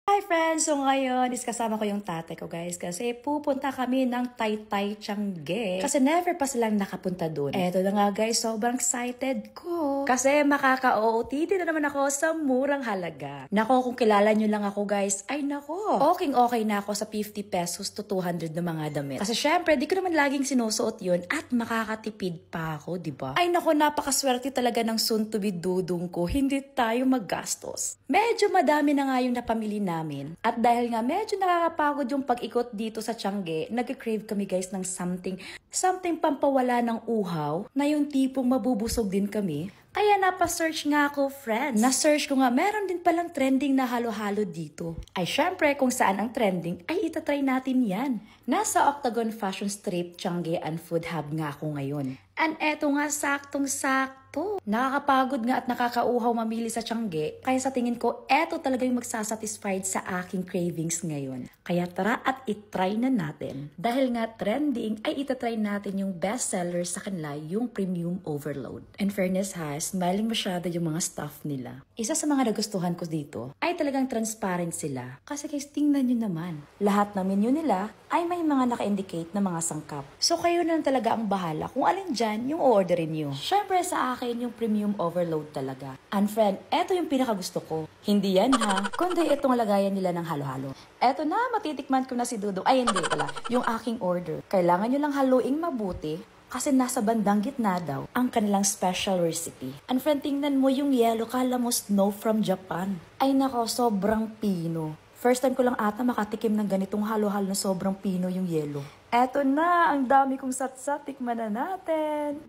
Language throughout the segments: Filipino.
Hi friends! So ngayon is kasama ko yung tatay ko guys kasi pupunta kami ng Taytay Tiange. Kasi never pa silang nakapunta dun. Eto na nga guys, sobrang excited ko. Kasi makaka-OOTD na naman ako sa murang halaga. Nako, kung kilala nyo lang ako guys, ay nako. Okay na ako sa 50 pesos to 200 na mga damit. Kasi syempre, di ko naman laging sinusuot yun at makakatipid pa ako, diba? Ay nako, napakaswerte talaga ng soon to be dudong ko. Hindi tayo maggastos. Medyo madami na nga yung napamili namin. At dahil nga medyo nakakapagod yung pag-ikot dito sa Tiange, nag-crave kami guys ng something pampawala ng uhaw na yung tipong mabubusog din kami. Kaya napasearch nga ako, friends. Na-search ko nga, meron din palang trending na halo-halo dito. Ay syempre, kung saan ang trending, ay itatry natin yan. Nasa Octagon Fashion Strip, Tiange and Food Hub nga ako ngayon. And eto nga, saktong-sakto. Nakakapagod nga at nakakauhaw mamili sa Tiange. Kaya sa tingin ko, eto talaga yung magsasatisfied sa aking cravings ngayon. Kaya tara at itry na natin. Dahil nga trending, ay itatry natin yung bestseller sa kanila, yung Premium Overload. In fairness ha, smiling masyado yung mga staff nila. Isa sa mga nagustuhan ko dito ay talagang transparent sila. Kasi guys, tingnan nyo naman. Lahat ng menu nila ay may mga naka-indicate na mga sangkap. So kayo na talaga ang bahala kung alin dyan yung orderin nyo. Syempre sa akin yung Premium Overload talaga. And friend, eto yung pinakagusto ko. Hindi yan ha, kundi itong lagayan nila ng halo-halo. Eto na, matitikman ko na si Dudong. Ay hindi pala, yung aking order. Kailangan nyo lang haluing mabuti kasi nasa bandang gitna daw ang kanilang special recipe. And friend, tingnan mo yung yellow, kala mo snow from Japan. Ay nako, sobrang pino. First time ko lang ata makatikim ng ganitong halo-halo na sobrang pino yung yellow. Eto na, ang dami kong satsat. Tikman na natin.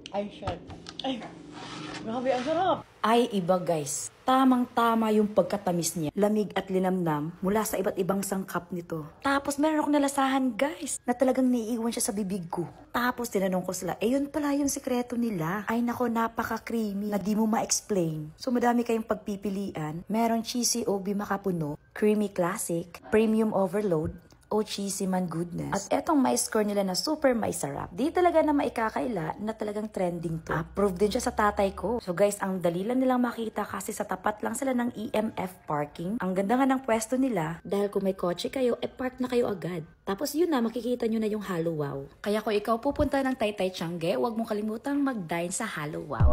Ay, shit. Ay, grabe, ang sarap. Ay, iba guys. Tamang-tama yung pagkatamis niya. Lamig at linamnam mula sa iba't ibang sangkap nito. Tapos meron akong nalasahan guys, na talagang naiiwan siya sa bibig ko. Tapos tinanong ko sila, yun pala yung sikreto nila. Ay nako, napaka-creamy na di mo ma-explain. So madami kayong pagpipilian. Meron cheesy OB makapuno, creamy classic, premium overload, o cheesy man goodness. At etong may score nila na super may sarap. Di talaga na maikakaila na talagang trending to. Approved din siya sa tatay ko. So guys, ang dali lang nilang makita kasi sa tapat lang sila ng EMF parking. Ang ganda nga ng pwesto nila dahil kung may kotse kayo, park na kayo agad. Tapos yun na, makikita nyo na yung Halo Wow. Kaya kung ikaw pupunta ng Taytay Tiange, huwag mong kalimutang mag-dine sa Halo Wow.